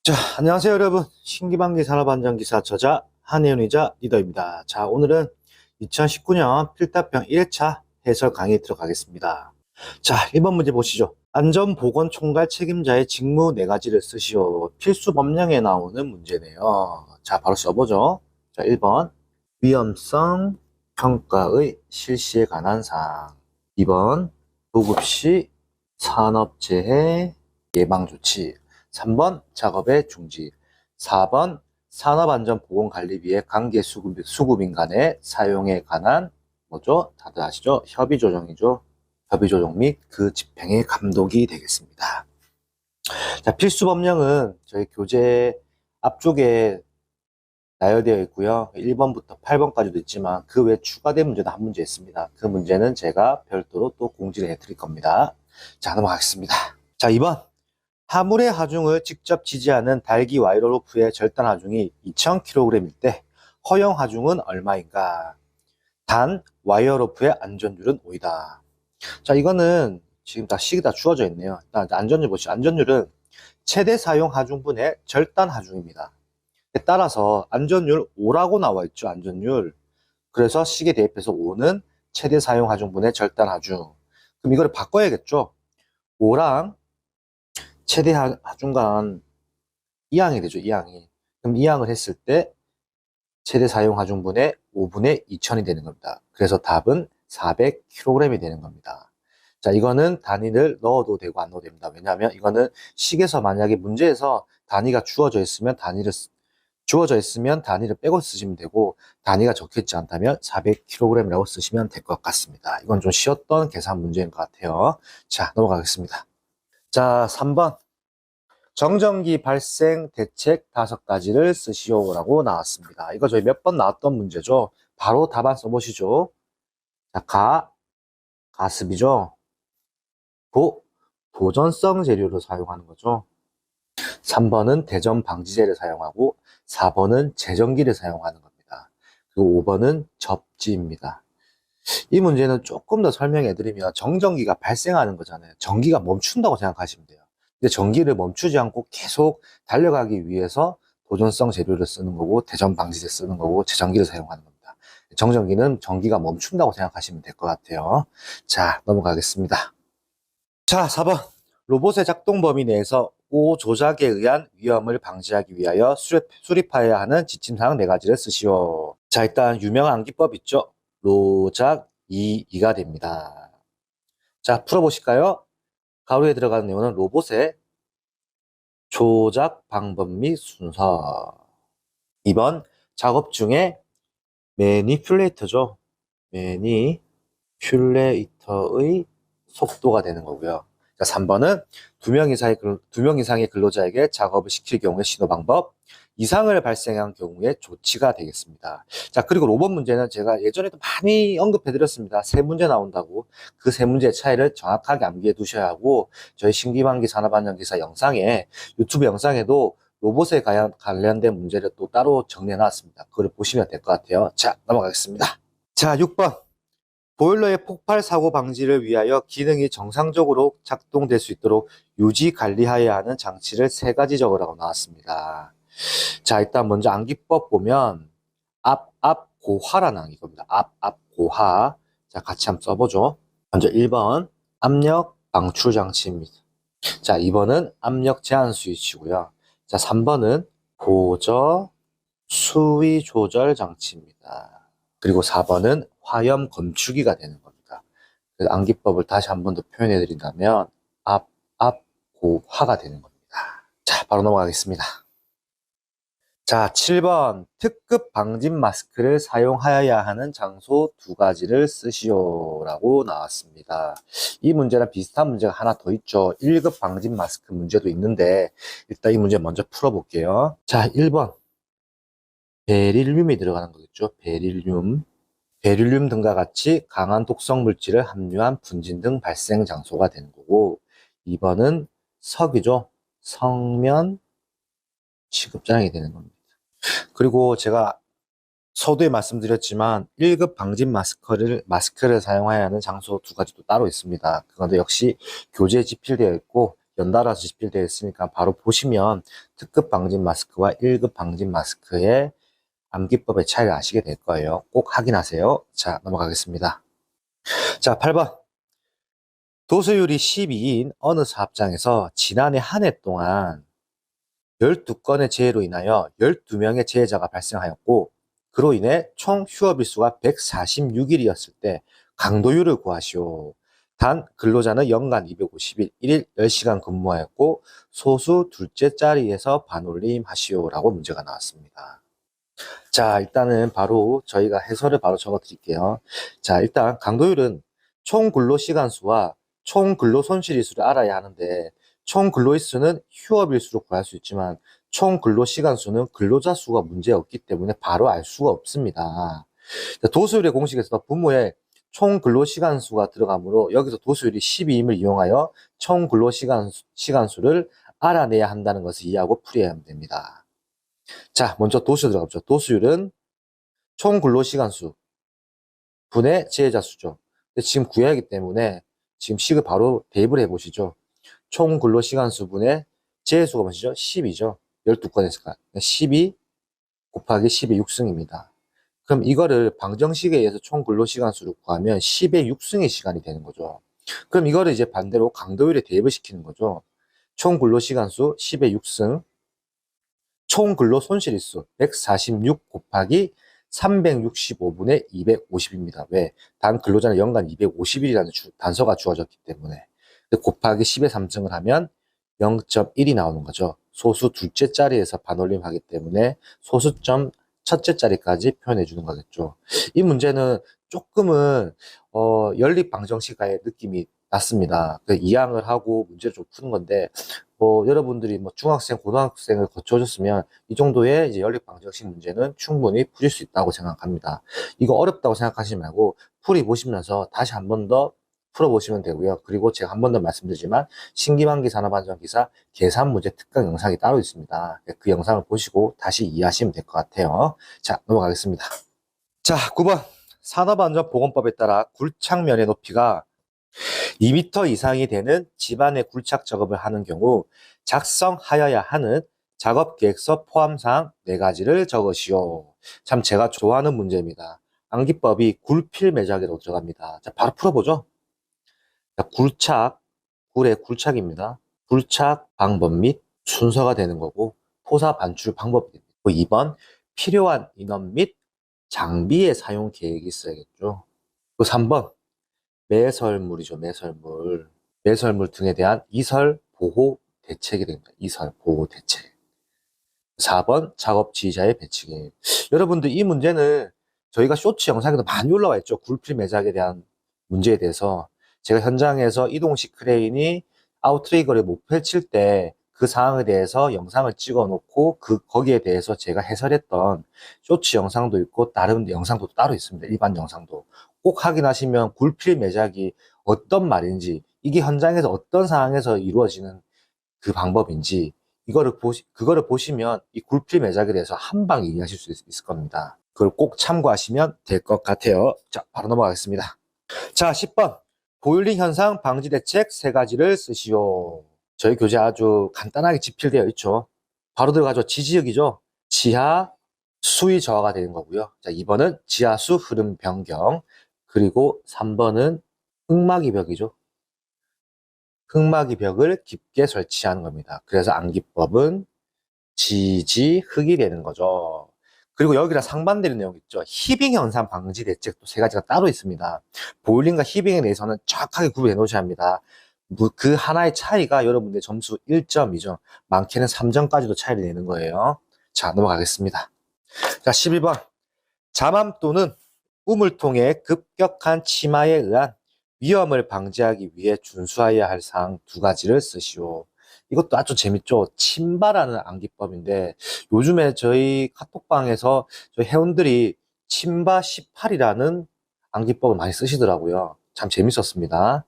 자, 안녕하세요, 여러분. 신기방기 산업안전기사 저자 한혜윤이자 리더입니다. 자, 오늘은 2019년 필답형 1회차 해설 강의 들어가겠습니다. 자, 1번 문제 보시죠. 안전보건총괄 책임자의 직무 4가지를 쓰시오. 필수 법령에 나오는 문제네요. 자, 바로 써보죠. 자, 1번. 위험성 평가의 실시에 관한 사항. 2번. 도급 시 산업재해 예방조치. 3번 작업의 중지, 4번 산업안전보건관리비의 관계 수급인 간의 사용에 관한 뭐죠? 다들 아시죠? 협의조정이죠. 협의조정 및 그 집행의 감독이 되겠습니다. 자, 필수 법령은 저희 교재 앞쪽에 나열되어 있고요. 1번부터 8번까지도 있지만 그 외 추가된 문제도 한 문제 있습니다. 그 문제는 제가 별도로 또 공지를 해드릴 겁니다. 자, 넘어가겠습니다. 자, 2번. 하물의 하중을 직접 지지하는 달기 와이로로프의 절단 하중이 2000kg일 때 허용 하중은 얼마인가? 단 와이어로프의 안전율은 5이다. 자, 이거는 지금 다 식이 다 주어져 있네요. 일단 안전율 보시죠. 안전율은 최대 사용 하중분의 절단 하중입니다. 따라서 안전율 5라고 나와 있죠. 안전율. 그래서 식에 대입해서 5는 최대 사용 하중분의 절단 하중. 그럼 이거를 바꿔야겠죠. 5랑 최대 하중간 2항이 되죠. 2항이. 그럼 2항을 했을 때 최대 사용 하중분의 5분의 2000이 되는 겁니다. 그래서 답은 400kg이 되는 겁니다. 자, 이거는 단위를 넣어도 되고 안 넣어도 됩니다. 왜냐하면 이거는 식에서 만약에 문제에서 단위가 주어져 있으면 단위를 빼고 쓰시면 되고, 단위가 적혀있지 않다면 400kg이라고 쓰시면 될 것 같습니다. 이건 좀 쉬웠던 계산 문제인 것 같아요. 자, 넘어가겠습니다. 자, 3번. 정전기 발생 대책 5가지를 쓰시오라고 나왔습니다. 이거 저희 몇 번 나왔던 문제죠. 바로 답안 써보시죠. 자, 가습이죠. 도전성 재료를 사용하는 거죠. 3번은 대전 방지제를 사용하고 4번은 제전기를 사용하는 겁니다. 그리고 5번은 접지입니다. 이 문제는 조금 더 설명해 드리면 정전기가 발생하는 거잖아요. 전기가 멈춘다고 생각하시면 돼요. 근데 전기를 멈추지 않고 계속 달려가기 위해서 도전성 재료를 쓰는 거고 대전 방지제 쓰는 거고 제전기를 사용하는 겁니다. 정전기는 전기가 멈춘다고 생각하시면 될 것 같아요. 자, 넘어가겠습니다. 자, 4번. 로봇의 작동 범위 내에서 오 조작에 의한 위험을 방지하기 위하여 수립하여야 하는 지침사항 4가지를 쓰시오. 자, 일단 유명한 암기법 있죠. 로작 2가 됩니다. 자, 풀어보실까요? 가로에 들어가는 내용은 로봇의 조작 방법 및 순서. 2번, 작업 중에 매니퓰레이터죠. 매니퓰레이터의 속도가 되는 거고요. 자, 3번은 두 명 이상의 근로자에게 작업을 시킬 경우의 신호 방법, 이상을 발생한 경우의 조치가 되겠습니다. 자, 그리고 로봇 문제는 제가 예전에도 많이 언급해 드렸습니다. 3문제 나온다고. 그 3문제의 차이를 정확하게 암기해 두셔야 하고, 저희 신기방기 산업안전기사 영상에, 유튜브 영상에도 로봇에 관련된 문제를 또 따로 정리해 놨습니다. 그걸 보시면 될 것 같아요. 자, 넘어가겠습니다. 자, 6번. 보일러의 폭발 사고 방지를 위하여 기능이 정상적으로 작동될 수 있도록 유지 관리하여야 하는 장치를 3가지 적으라고 나왔습니다. 자, 일단 먼저 암기법 보면 고화라는 암기법입니다. 고화. 자, 같이 한번 써보죠. 먼저 1번 압력 방출 장치입니다. 자, 2번은 압력 제한 스위치고요. 자, 3번은 보저 수위 조절 장치입니다. 그리고 4번은 화염 검출기가 되는 겁니다. 그래서 암기법을 다시 한 번 더 표현해 드린다면 고화가 되는 겁니다. 자, 바로 넘어가겠습니다. 자, 7번 특급 방진 마스크를 사용하여야 하는 장소 2가지를 쓰시오라고 나왔습니다. 이 문제랑 비슷한 문제가 하나 더 있죠. 1급 방진 마스크 문제도 있는데 일단 이 문제 먼저 풀어볼게요. 자, 1번 베릴륨이 들어가는 거겠죠. 베릴륨 등과 같이 강한 독성 물질을 함유한 분진 등 발생 장소가 되는 거고, 2번은 석이죠. 석면 취급장애 되는 겁니다. 그리고 제가 서두에 말씀드렸지만 1급 방진 마스크를 사용해야 하는 장소 2가지도 따로 있습니다. 그것도 역시 교재에 집필되어 있고 연달아서 집필되어 있으니까 바로 보시면 특급 방진 마스크와 1급 방진 마스크의 암기법의 차이를 아시게 될 거예요. 꼭 확인하세요. 자, 넘어가겠습니다. 자, 8번. 도수율이 12인 어느 사업장에서 지난해 한 해 동안 12건의 재해로 인하여 12명의 재해자가 발생하였고, 그로 인해 총 휴업일수가 146일이었을 때 강도율을 구하시오. 단 근로자는 연간 250일, 1일 10시간 근무하였고 소수 둘째 자리에서 반올림 하시오라고 문제가 나왔습니다. 자, 일단은 바로 저희가 해설을 바로 적어 드릴게요. 자, 일단 강도율은 총 근로시간 수와 총 근로 손실일수를 알아야 하는데, 총 근로일수는 휴업일수로 구할 수 있지만 총 근로시간 수는 근로자 수가 문제없기 때문에 바로 알 수가 없습니다. 도수율의 공식에서 분모에 총 근로시간 수가 들어가므로 여기서 도수율이 12임을 이용하여 총 근로시간 수를 알아내야 한다는 것을 이해하고 풀이해야 됩니다. 자, 먼저 도수 들어가보죠. 도수율은 총 근로시간 수 분의 재해자 수죠. 근데 지금 구해야 하기 때문에 지금 식을 바로 대입을 해보시죠. 총 근로시간 수 분의 재해수가 뭐죠? 10이죠. 12건 했으니까 12 곱하기 10의 6승입니다. 그럼 이거를 방정식에 의해서 총 근로시간 수를 구하면 10의 6승의 시간이 되는 거죠. 그럼 이거를 이제 반대로 강도율에 대입을 시키는 거죠. 총 근로시간 수 10의 6승, 총 근로 손실일수 146 곱하기 365분의 250입니다. 왜? 단 근로자는 연간 250일이라는 단서가 주어졌기 때문에. 곱하기 10의 3승을 하면 0.1이 나오는 거죠. 소수 둘째 자리에서 반올림 하기 때문에 소수점 첫째 자리까지 표현해 주는 거겠죠. 이 문제는 조금은 연립 방정식의 느낌이 났습니다. 이항을 하고 문제를 좀 푸는 건데, 여러분들이 중학생, 고등학생을 거쳐오셨으면 이 정도의 이제 연립 방정식 문제는 충분히 풀릴 수 있다고 생각합니다. 이거 어렵다고 생각하시지 말고 풀이 보시면서 다시 한 번 더 풀어보시면 되고요. 그리고 제가 한 번 더 말씀드리지만 신기반기 산업안전기사 계산 문제 특강 영상이 따로 있습니다. 그 영상을 보시고 다시 이해하시면 될 것 같아요. 자, 넘어가겠습니다. 자, 9번. 산업안전보건법에 따라 굴착면의 높이가 2m 이상이 되는 집안의 굴착 작업을 하는 경우 작성하여야 하는 작업계획서 포함사항 4가지를 적으시오. 참 제가 좋아하는 문제입니다. 암기법이 굴필 매작으로 들어갑니다. 자, 바로 풀어보죠. 자, 굴착, 굴의 굴착입니다. 굴착 방법 및 순서가 되는 거고, 토사 반출 방법이 됩니다. 2번, 필요한 인원 및 장비의 사용 계획이 있어야겠죠. 3번, 매설물이죠. 매설물. 매설물 등에 대한 이설 보호 대책이 됩니다. 이설 보호 대책. 4번, 작업 지휘자의 배치 계획. 여러분들 이 문제는 저희가 쇼츠 영상에도 많이 올라와 있죠. 굴필 매작에 대한 문제에 대해서. 제가 현장에서 이동식 크레인이 아웃트리거를 못 펼칠 때 그 상황에 대해서 영상을 찍어 놓고 거기에 대해서 제가 해설했던 쇼츠 영상도 있고 다른 영상도 따로 있습니다. 일반 영상도. 꼭 확인하시면 굴필 매작이 어떤 말인지, 이게 현장에서 어떤 상황에서 이루어지는 그 방법인지, 그거를 보시면 이 굴필 매작에 대해서 한 방에 이해하실 수 있을 겁니다. 그걸 꼭 참고하시면 될 것 같아요. 자, 바로 넘어가겠습니다. 자, 10번. 보일링 현상 방지 대책 3가지를 쓰시오. 저희 교재 아주 간단하게 집필되어 있죠. 바로 들어가죠. 지지역이죠. 지하 수위 저하가 되는 거고요. 자, 2번은 지하수 흐름 변경. 그리고 3번은 흙막이 벽이죠. 흙막이 벽을 깊게 설치하는 겁니다. 그래서 암기법은 지지 흙이 되는 거죠. 그리고 여기랑 상반되는 내용 있죠. 히빙 현상 방지 대책도 3가지가 따로 있습니다. 보일링과 히빙에 대해서는 정확하게 구분해 놓으셔야 합니다. 그 하나의 차이가 여러분들 점수 1점이죠. 많게는 3점까지도 차이를 내는 거예요. 자, 넘어가겠습니다. 자, 11번. 잠암 또는 우물통의 급격한 침하에 의한 위험을 방지하기 위해 준수해야 할 사항 2가지를 쓰시오. 이것도 아주 재밌죠. 침바라는 암기법인데, 요즘에 저희 카톡방에서 저희 회원들이 침바 18이라는 암기법을 많이 쓰시더라고요. 참 재밌었습니다.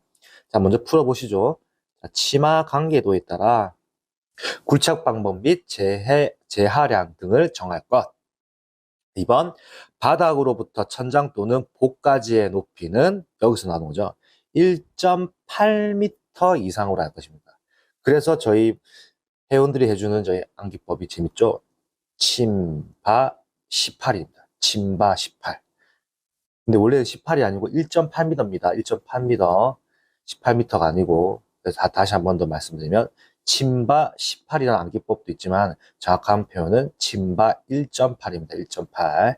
자, 먼저 풀어보시죠. 자, 치마 관계도에 따라 굴착 방법 및 재하량 등을 정할 것. 2번, 바닥으로부터 천장 또는 복가지의 높이는 여기서 나오는 거죠. 1.8m 이상으로 할 것입니다. 그래서 저희 회원들이 해주는 저희 암기법이 재밌죠? 침바 18입니다. 침바 18. 근데 원래는 18이 아니고 1.8m입니다. 1.8m. 18m가 아니고, 그래서 다시 한 번 더 말씀드리면, 침바 18이라는 암기법도 있지만, 정확한 표현은 침바 1.8입니다. 1.8.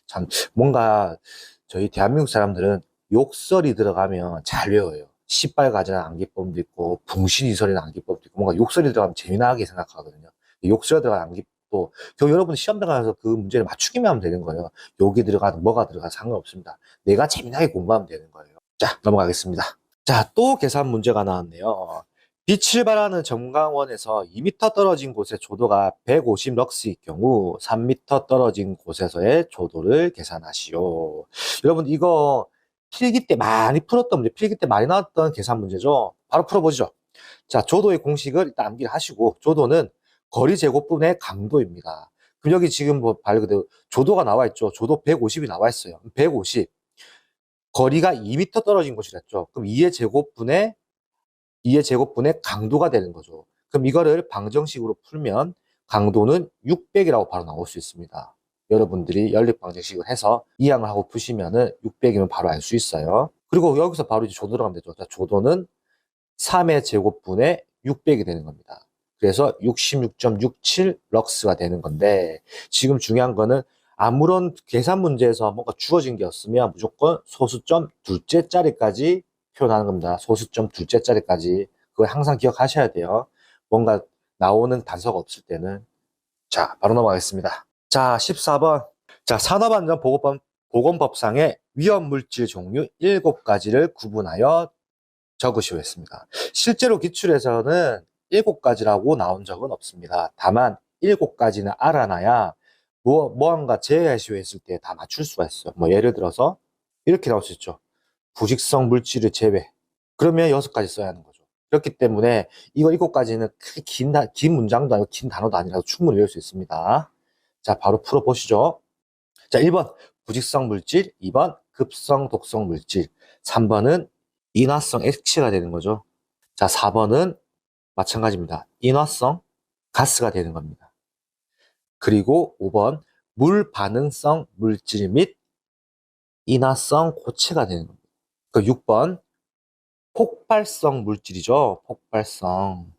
참, 뭔가, 저희 대한민국 사람들은 욕설이 들어가면 잘 외워요. 시빨가지라는 암기법도 있고, 붕신이설이라는 암기법도 있고, 뭔가 욕설이 들어가면 재미나게 생각하거든요. 욕설이 들어간 암기법도, 결국 여러분 시험 들어가서 그 문제를 맞추기만 하면 되는 거예요. 욕이 들어가든 뭐가 들어가든 상관없습니다. 내가 재미나게 공부하면 되는 거예요. 자, 넘어가겠습니다. 자, 또 계산 문제가 나왔네요. 빛을 발하는 정강원에서 2m 떨어진 곳의 조도가 150 럭스일 경우 3m 떨어진 곳에서의 조도를 계산하시오. 여러분 이거 필기 때 많이 풀었던 문제, 필기 때 많이 나왔던 계산 문제죠. 바로 풀어보시죠. 자, 조도의 공식을 일단 암기를 하시고, 조도는 거리 제곱분의 강도입니다. 그럼 여기 지금 뭐 말 그대로 조도가 나와 있죠. 조도 150이 나와 있어요. 150. 거리가 2m 떨어진 곳이랬죠. 그럼 2의 제곱분의 강도가 되는 거죠. 그럼 이거를 방정식으로 풀면 강도는 600이라고 바로 나올 수 있습니다. 여러분들이 연립 방정식을 해서 이항을 하고 푸시면은 600이면 바로 알 수 있어요. 그리고 여기서 바로 이제 조도로 가면 되죠. 자, 조도는 3의 제곱분의 600이 되는 겁니다. 그래서 66.67 럭스가 되는 건데, 지금 중요한 거는 아무런 계산 문제에서 뭔가 주어진 게 없으면 무조건 소수점 둘째 자리까지 표현하는 겁니다. 소수점 둘째 자리까지. 그걸 항상 기억하셔야 돼요. 뭔가 나오는 단서가 없을 때는. 자, 바로 넘어가겠습니다. 자, 14번. 자, 산업안전보건법상의 위험물질 종류 7가지를 구분하여 적으시오 했습니다. 실제로 기출에서는 7가지라고 나온 적은 없습니다. 다만 7가지는 알아놔야 뭐한가 제외하시오 했을 때 다 맞출 수가 있어요. 뭐 예를 들어서 이렇게 나올 수 있죠. 부식성 물질을 제외. 그러면 6가지 써야 하는 거죠. 그렇기 때문에 이거 7가지는 긴 문장도 아니고 긴 단어도 아니라서 충분히 외울 수 있습니다. 자, 바로 풀어보시죠. 자, 1번 부식성 물질, 2번 급성 독성 물질, 3번은 인화성 X가 되는 거죠. 자, 4번은 마찬가지입니다. 인화성 가스가 되는 겁니다. 그리고 5번 물 반응성 물질 및 인화성 고체가 되는 겁니다. 그 6번 폭발성 물질이죠. 폭발성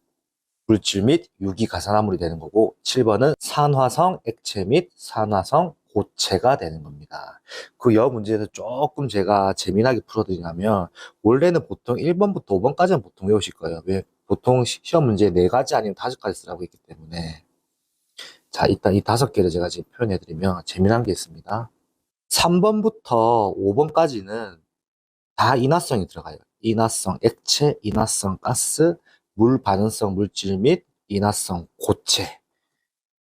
물질 및 유기가산화물이 되는 거고, 7번은 산화성 액체 및 산화성 고체가 되는 겁니다. 그 여 문제에서 조금 제가 재미나게 풀어드리냐면, 원래는 보통 1번부터 5번까지는 보통 외우실 거예요. 왜? 보통 시험 문제 4가지 아니면 5가지 쓰라고 했기 때문에. 자, 일단 이 5개를 제가 지금 표현해드리면 재미난 게 있습니다. 3번부터 5번까지는 다 인화성이 들어가요. 인화성 액체, 인화성 가스, 물 반응성 물질 및 인화성 고체.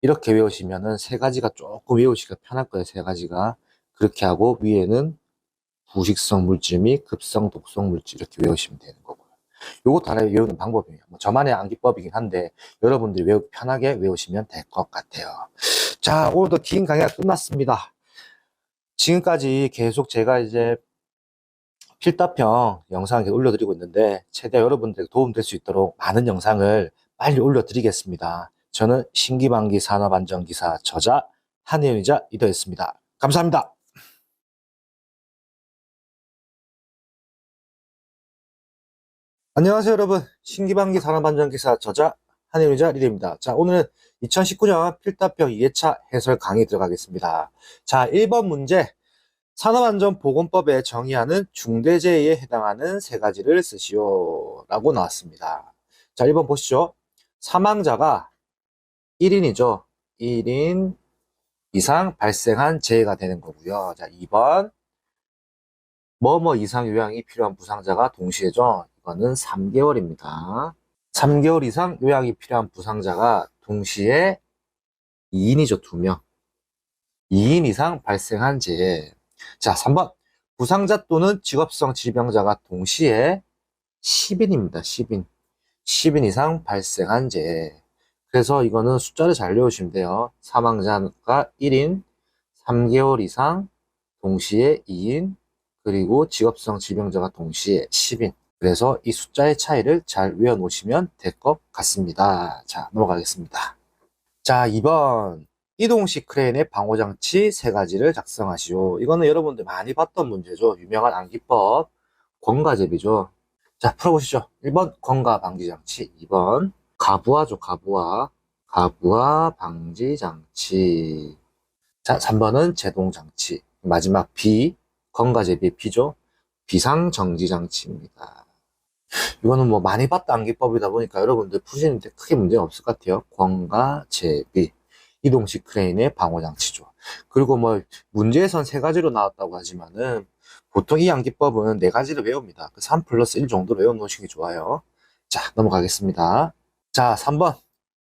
이렇게 외우시면은 3가지가 조금 외우시기가 편할 거예요. 3가지가. 그렇게 하고 위에는 부식성 물질 및 급성 독성 물질 이렇게 외우시면 되는 거고요. 요거 다 외우는 방법이에요. 뭐 저만의 암기법이긴 한데 여러분들이 편하게 외우시면 될 것 같아요. 자, 오늘도 긴 강의가 끝났습니다. 지금까지 계속 제가 이제 필답형 영상을 올려드리고 있는데 최대한 여러분들에게 도움될 수 있도록 많은 영상을 빨리 올려드리겠습니다. 저는 신기방기 산업안전기사 저자 한혜윤이자 리더였습니다. 감사합니다. 안녕하세요 여러분. 신기방기 산업안전기사 저자 한혜윤이자 리더입니다. 자, 오늘은 2019년 필답형 2회차 해설 강의 들어가겠습니다. 자, 1번 문제. 산업안전보건법에 정의하는 중대재해에 해당하는 3가지를 쓰시오 라고 나왔습니다. 자, 1번 보시죠. 사망자가 1인이죠. 1인 이상 발생한 재해가 되는 거고요. 자, 2번 뭐뭐 이상 요양이 필요한 부상자가 동시에죠. 이거는 3개월입니다. 3개월 이상 요양이 필요한 부상자가 동시에 2인이죠. 2명. 2인 이상 발생한 재해. 자, 3번. 부상자 또는 직업성 질병자가 동시에 10인입니다. 10인. 10인 이상 발생한 재해. 그래서 이거는 숫자를 잘 외우시면 돼요. 사망자가 1인, 3개월 이상, 동시에 2인, 그리고 직업성 질병자가 동시에 10인. 그래서 이 숫자의 차이를 잘 외워놓으시면 될 것 같습니다. 자, 넘어가겠습니다. 자, 2번. 이동식 크레인의 방호장치 3가지를 작성하시오. 이거는 여러분들 많이 봤던 문제죠. 유명한 암기법, 권가제비죠. 자, 풀어보시죠. 1번, 권가 방지장치. 2번, 가부화죠, 가부화. 가부화 방지장치. 자, 3번은 제동장치. 마지막 B, 권가제비 B죠. 비상정지장치입니다. 이거는 뭐 많이 봤던 암기법이다 보니까 여러분들 푸시는데 크게 문제는 없을 것 같아요. 권가제비. 이동식 크레인의 방호장치죠. 그리고 뭐 문제에선 3가지로 나왔다고 하지만은 보통 이 암기법은 4가지를 외웁니다. 3 플러스 1 정도로 외워놓으시기 좋아요. 자, 넘어가겠습니다. 자, 3번.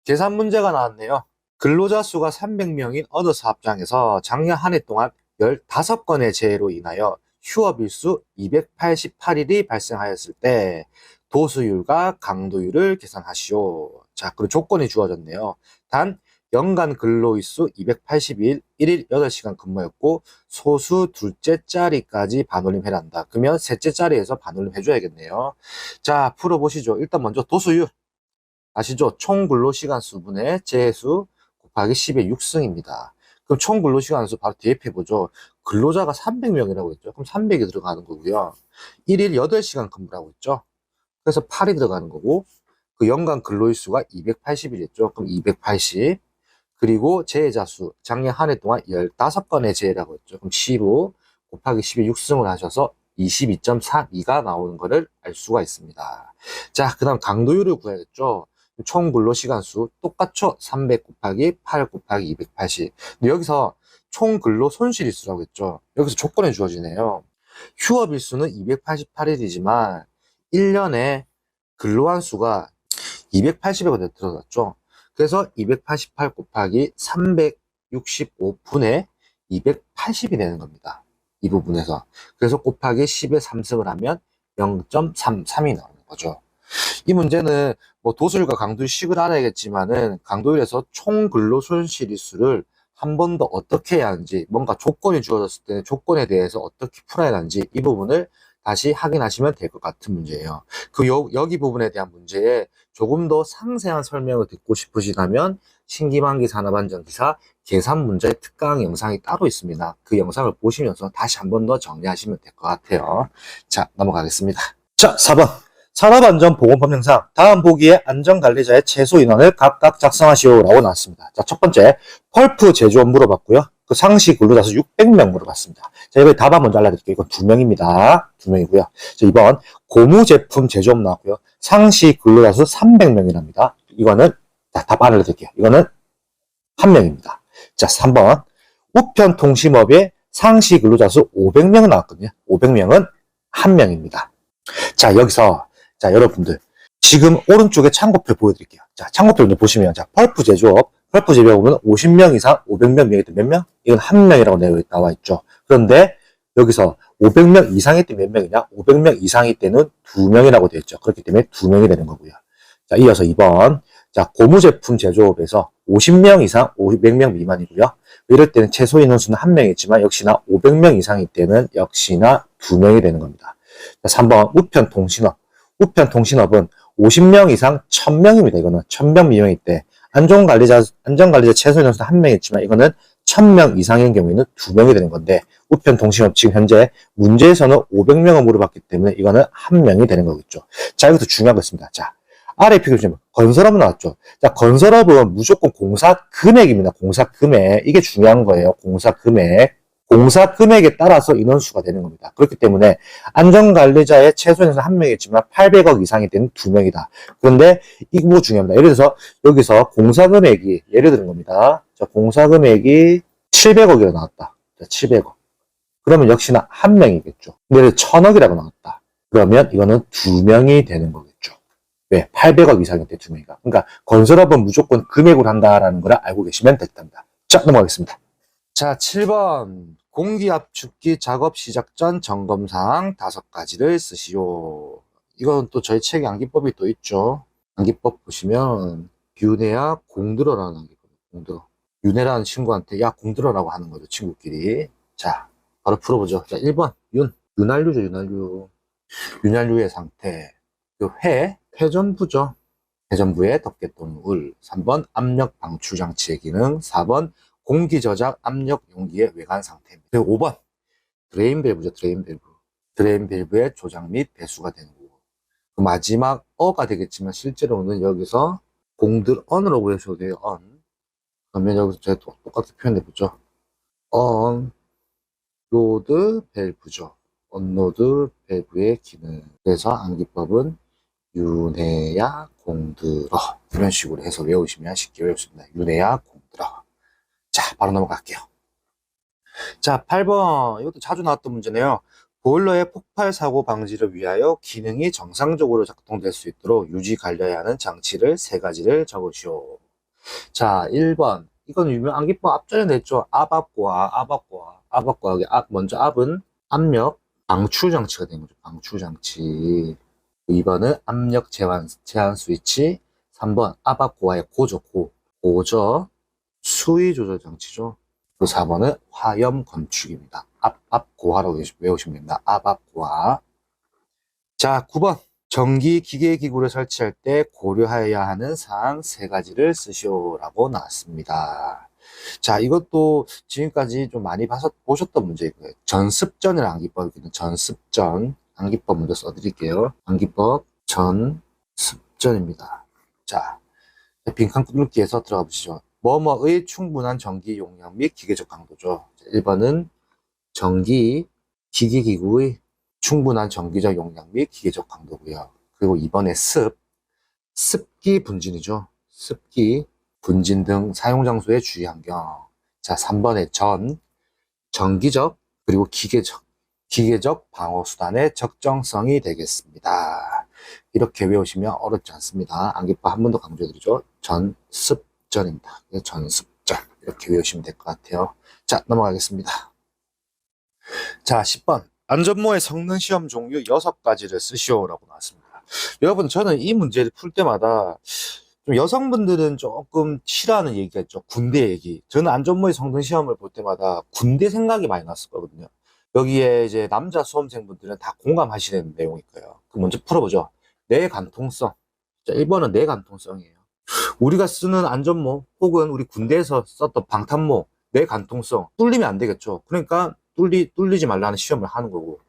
계산 문제가 나왔네요. 근로자 수가 300명인 어느 사업장에서 작년 한 해 동안 15건의 재해로 인하여 휴업일수 288일이 발생하였을 때 도수율과 강도율을 계산하시오. 자, 그리고 조건이 주어졌네요. 단 연간 근로일수 282일, 1일 8시간 근무였고 소수 둘째 자리까지 반올림해란다. 그러면 셋째 자리에서 반올림 해줘야겠네요. 자, 풀어보시죠. 일단 먼저 도수율 아시죠? 총 근로시간 수분의 재수 곱하기 10의 6승입니다. 그럼 총 근로시간 수 바로 대입해보죠. 근로자가 300명이라고 했죠. 그럼 300이 들어가는 거고요. 1일 8시간 근무라고 했죠. 그래서 8이 들어가는 거고 그 연간 근로일수가 280일이었죠. 그럼 280. 그리고 재해자 수 작년 한 해 동안 15건의 재해라고 했죠. 그럼 15 곱하기 10의 6승을 하셔서 22.32가 나오는 것을 알 수가 있습니다. 자, 그 다음 강도율을 구해야겠죠. 총 근로시간 수 똑같죠? 300 곱하기 8 곱하기 280. 근데 여기서 총 근로 손실일수라고 했죠. 여기서 조건이 주어지네요. 휴업일수는 288일이지만 1년에 근로한 수가 280에 들어갔죠. 그래서 288 곱하기 365분의 280이 되는 겁니다. 이 부분에서. 그래서 곱하기 10에 3승을 하면 0.33이 나오는 거죠. 이 문제는 뭐 도수율과 강도율식을 알아야겠지만은 강도율에서 총 근로 손실일수를 한 번 더 어떻게 해야 하는지, 뭔가 조건이 주어졌을 때 조건에 대해서 어떻게 풀어야 하는지 이 부분을 다시 확인하시면 될 것 같은 문제예요. 여기 부분에 대한 문제에 조금 더 상세한 설명을 듣고 싶으시다면 신기반기 산업안전기사 계산 문제의 특강 영상이 따로 있습니다. 그 영상을 보시면서 다시 한 번 더 정리하시면 될 것 같아요. 자, 넘어가겠습니다. 자, 4번. 산업안전보건법령상 다음 보기에 안전관리자의 최소 인원을 각각 작성하시오라고 나왔습니다. 자, 첫 번째, 펄프 제조업 물어봤고요. 그 상시 근로자 수 600명 물어봤습니다. 자, 이번에 답안 먼저 알려드릴게요. 이건 2명입니다. 2명이고요. 자, 2번, 고무 제품 제조업 나왔고요. 상시 근로자 수 300명이랍니다. 이거는, 자, 답 알려드릴게요. 이거는 1명입니다. 자, 3번, 우편통신업의 상시 근로자 수 500명 나왔거든요. 500명은 1명입니다. 자, 여기서 자, 여러분들 지금 오른쪽에 참고표 보여드릴게요. 자, 참고표 먼저 보시면 자, 펄프 제조업 보면 50명 이상 500명 명일 때 몇 명? 이건 1명이라고 나와 있죠. 그런데 여기서 500명 이상일 때 몇 명이냐? 500명 이상일 때는 2명이라고 되어 있죠. 그렇기 때문에 2명이 되는 거고요. 자, 이어서 2번. 자, 고무제품 제조업에서 50명 이상 500명 미만이고요. 이럴 때는 최소 인원수는 1명이지만 역시나 500명 이상일 때는 역시나 2명이 되는 겁니다. 자, 3번 우편통신업. 우편통신업은 50명 이상 1000명입니다. 이거는 1000명 미만일 때 안전관리자 최소 인원수 1명이지만 이거는 1000명 이상인 경우에는 2명이 되는 건데 우편통신업 지금 현재 문제에서는 500명을 물어봤기 때문에 이거는 1명이 되는 거겠죠. 자, 여기서 중요한 거 있습니다. 자, 아래 비교 좀 건설업은 나왔죠. 자, 건설업은 무조건 공사 금액입니다. 공사 금액. 이게 중요한 거예요. 공사 금액. 공사 금액에 따라서 인원수가 되는 겁니다. 그렇기 때문에 안전관리자의 최소 인원수 1명이지만 800억 이상이 되는 2명이다. 그런데 이거 중요합니다. 예를 들어서 여기서 공사 금액이 예를 드는 겁니다. 자, 공사 금액이 700억이라고 나왔다. 자, 700억. 그러면 역시나 1명이겠죠. 근데 1000억이라고 나왔다. 그러면 이거는 2명이 되는 거겠죠. 왜? 800억 이상일 때 2명이다. 그러니까 건설업은 무조건 금액으로 한다라는 걸 알고 계시면 됐답니다. 자, 넘어가겠습니다. 자, 7번. 공기압축기 작업 시작 전 점검사항 5가지를 쓰시오. 이건 또 저희 책에 암기법이 또 있죠. 암기법 보시면 윤혜야 공들어라는 암기법. 공들어. 윤혜라는 친구한테 야 공들어라고 하는 거죠. 친구끼리. 자, 바로 풀어보죠. 자, 1번 윤활유죠. 윤활유. 윤활유의 상태. 그 회전부죠. 회전부의 덮개 또는 울. 3번 압력 방출 장치의 기능. 4번 공기 저장 압력 용기의 외관 상태입니다. 그리고 5번 드레인 밸브죠. 드레인 밸브. 드레인 밸브의 조작 및 배수가 되는 거고. 그 마지막 어가 되겠지만 실제로는 여기서 공들 언으로 보여주셔도 돼요. 언. 그러면 여기서 제가 똑같이 표현해 보죠. 언 로드 밸브죠. 언로드 밸브의 기능. 그래서 암기법은 윤회야 공들어 이런 식으로 해서 외우시면 쉽게 외우십니다. 윤회야 공들어. 자, 바로 넘어갈게요. 자, 8번 이것도 자주 나왔던 문제네요. 보일러의 폭발 사고 방지를 위하여 기능이 정상적으로 작동될 수 있도록 유지 관리해야 하는 장치를 세 가지를 적으시오. 자, 1번 이건 유명 암기법 앞전에 냈죠. 압압과 먼저 압은 압력 방출 장치가 된 거죠. 방출 장치. 2번은 압력 제한 스위치. 3번 압압고와의 고저 수위 조절 장치죠. 그 4번은 화염 건축입니다. 압고화라고 외우시면 됩니다. 압고화. 자, 9번 전기 기계 기구를 설치할 때 고려해야 하는 사항 세 가지를 쓰시오라고 나왔습니다. 자, 이것도 지금까지 좀 많이 보셨던 문제이고요. 전습전이라는 암기법이거든요. 전습전. 암기법 먼저 써드릴게요. 암기법 전습전입니다. 자, 빈칸 뚫기에서 들어가 보시죠. 뭐뭐의 충분한 전기 용량 및 기계적 강도죠. 1번은 전기 기기기구의 충분한 전기적 용량 및 기계적 강도고요. 그리고 2번에 습기 분진이죠. 습기 분진 등 사용 장소의 주의 환경. 자, 3번에 전기적 그리고 기계적 방어 수단의 적정성이 되겠습니다. 이렇게 외우시면 어렵지 않습니다. 암기법 한 번 더 강조해드리죠. 전습전입니다. 전습전 이렇게 외우시면 될 것 같아요. 자, 넘어가겠습니다. 자, 10번 안전모의 성능 시험 종류 6가지를 쓰시오라고 나왔습니다. 여러분, 저는 이 문제를 풀 때마다 좀 여성분들은 조금 싫어하는 얘기가 있죠. 군대 얘기. 저는 안전모의 성능 시험을 볼 때마다 군대 생각이 많이 났었거든요. 여기에 이제 남자 수험생분들은 다 공감하시는 내용일 거예요. 그럼 먼저 풀어보죠. 내관통성. 자, 1번은 내관통성이에요. 우리가 쓰는 안전모 혹은 우리 군대에서 썼던 방탄모, 내관통성 뚫리면 안 되겠죠. 그러니까 뚫리지 말라는 시험을 하는 거고.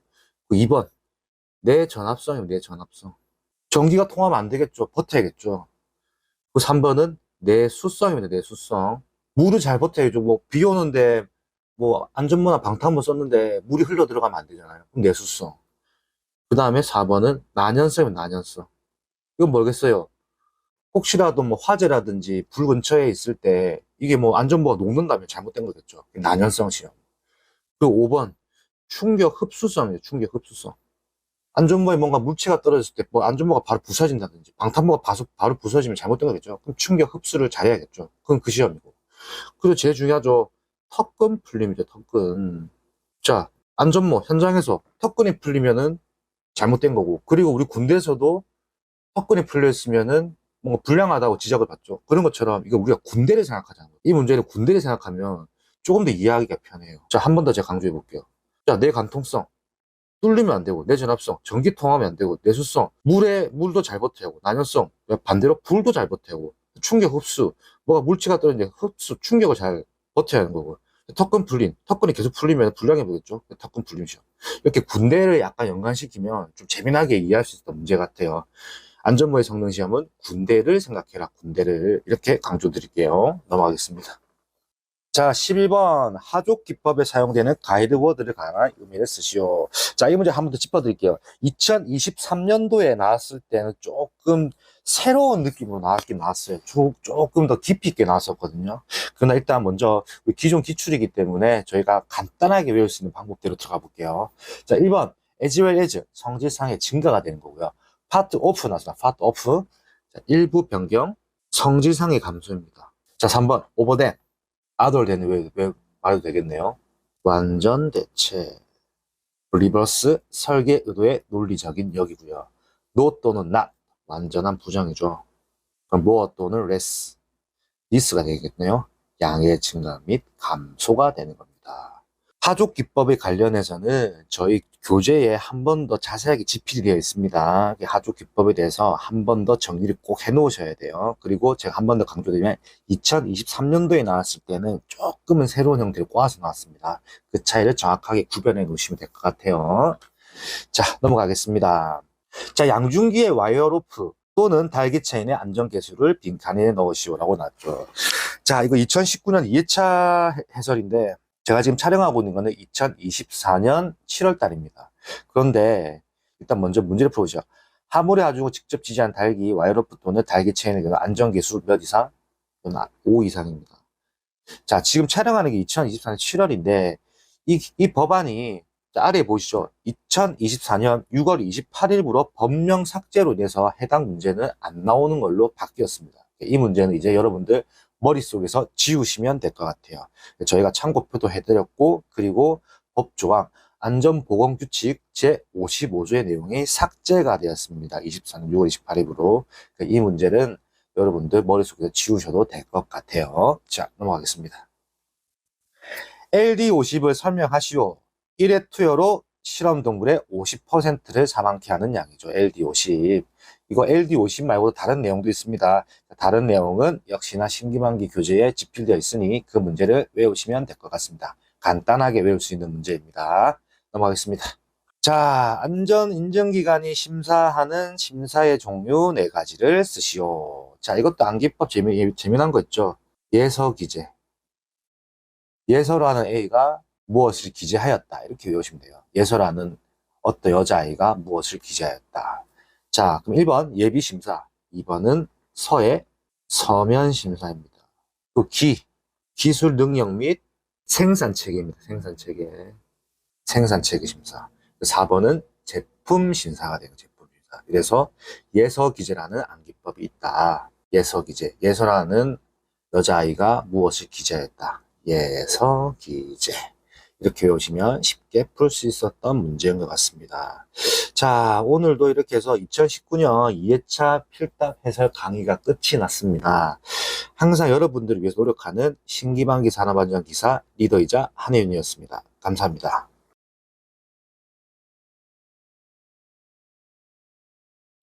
2번 내전압성이에요. 내전압성. 전기가 통하면 안 되겠죠. 버텨야겠죠. 3번은 내수성입니다. 내수성. 물을 잘 버텨야죠. 뭐 비 오는데 뭐 안전모나 방탄모 썼는데 물이 흘러 들어가면 안 되잖아요. 그럼 내수성. 그 다음에 4번은 난연성입니다. 난연성. 이건 뭐겠어요? 혹시라도 뭐 화재라든지 불 근처에 있을 때 이게 뭐 안전모가 녹는다면 잘못된 거겠죠. 난연성 시험. 그리고 5번 충격 흡수성이에요. 충격 흡수성. 안전모에 뭔가 물체가 떨어졌을 때 뭐 안전모가 바로 부서진다든지 방탄모가 바로 부서지면 잘못된 거겠죠. 그럼 충격 흡수를 잘해야겠죠. 그건 그 시험이고. 그리고 제일 중요하죠. 턱끈 풀림이죠. 턱끈. 자, 안전모 현장에서 턱끈이 풀리면은 잘못된 거고. 그리고 우리 군대에서도 턱끈이 풀려 있으면은 뭔가 불량하다고 지적을 받죠. 그런 것처럼 이거 우리가 군대를 생각하자는 거예요. 이 문제를 군대를 생각하면 조금 더 이해하기가 편해요. 자, 한 번 더 제가 강조해 볼게요. 자, 내관통성. 뚫리면 안 되고, 내전압성, 전기 통하면 안 되고, 내수성, 물도 잘 버텨고, 난연성, 반대로 불도 잘 버텨고, 충격 흡수, 뭐가 물체가 떨어지는데 흡수, 충격을 잘 버텨야 하는 거고, 턱끈이 계속 풀리면 불량해 보겠죠? 턱끈 풀림이죠. 이렇게 군대를 약간 연관시키면 좀 재미나게 이해할 수 있었던 문제 같아요. 안전모의 성능 시험은 군대를 생각해라, 군대를. 이렇게 강조 드릴게요. 넘어가겠습니다. 자, 11번 하족 기법에 사용되는 가이드워드를 가능한 의미를 쓰시오. 자, 이 문제 한 번 더 짚어드릴게요. 2023년도에 나왔을 때는 조금 새로운 느낌으로 나왔긴 나왔어요. 조금 더 깊이 있게 나왔었거든요. 그러나 일단 먼저 기존 기출이기 때문에 저희가 간단하게 외울 수 있는 방법대로 들어가 볼게요. 자, 1번 as well as 성질상의 증가가 되는 거고요. 파트 오프 나왔습니다. 파트 오프. 자, 일부 변경 성질상의 감소입니다. 자, 3번 오버된 아돌되는 왜 말해도 되겠네요. 완전 대체, 리버스 설계 의도의 논리적인 역이고요. no 또는 not 완전한 부정이죠. 그럼 more 또는 less가 되겠네요. 양의 증가 및 감소가 되는 겁니다. 하족 기법에 관련해서는 저희 교재에 한 번 더 자세하게 집필이 되어 있습니다. 하족 기법에 대해서 한 번 더 정리를 꼭 해 놓으셔야 돼요. 그리고 제가 한 번 더 강조드리면 2023년도에 나왔을 때는 조금은 새로운 형태를 꼬아서 나왔습니다. 그 차이를 정확하게 구별해 놓으시면 될 것 같아요. 자, 넘어가겠습니다. 자, 양중기의 와이어로프 또는 달기 체인의 안전개수를 빈칸에 넣으시오라고 나왔죠. 자, 이거 2019년 2회차 해설인데 제가 지금 촬영하고 있는 거는 2024년 7월 달입니다. 그런데 일단 먼저 문제를 풀어보죠. 하물에 가지고 직접 지지한 달기, 와이어로프 또는 달기 체인의 경우 안전개수 몇 이상? 5 이상입니다. 자, 지금 촬영하는 게 2024년 7월인데 이 법안이 아래에 보시죠. 2024년 6월 28일부로 법령 삭제로 인해서 해당 문제는 안 나오는 걸로 바뀌었습니다. 이 문제는 이제 여러분들 머릿속에서 지우시면 될 것 같아요. 저희가 참고표도 해드렸고, 그리고 법조항 안전보건규칙 제55조의 내용이 삭제가 되었습니다. 24년 6월 28일부로. 이 문제는 여러분들 머릿속에서 지우셔도 될 것 같아요. 자, 넘어가겠습니다. LD50을 설명하시오. 1회 투여로 실험 동물의 50%를 사망케 하는 양이죠. LD50. 이거 LD50 말고도 다른 내용도 있습니다. 다른 내용은 역시나 신기반기 교재에 집필되어 있으니 그 문제를 외우시면 될 것 같습니다. 간단하게 외울 수 있는 문제입니다. 넘어가겠습니다. 자, 안전인증기관이 심사하는 심사의 종류 4가지를 쓰시오. 자, 이것도 암기법 재미난 거 있죠. 예서기재. 예서라는 A가 무엇을 기재하였다. 이렇게 외우시면 돼요. 예서라는 어떤 여자아이가 무엇을 기재하였다. 자, 그럼 1번 예비심사, 2번은 서의 서면심사입니다. 또 기술 능력 및 생산체계입니다. 생산체계 심사. 4번은 제품심사가 되는 제품심사. 그래서 예서기재라는 암기법이 있다. 예서기재, 예서라는 여자아이가 무엇을 기재했다. 예서기재. 이렇게 외우시면 쉽게 풀 수 있었던 문제인 것 같습니다. 자, 오늘도 이렇게 해서 2019년 2회차 필답 해설 강의가 끝이 났습니다. 항상 여러분들을 위해서 노력하는 신기반기 산업안전기사 리더이자 한혜윤이었습니다. 감사합니다.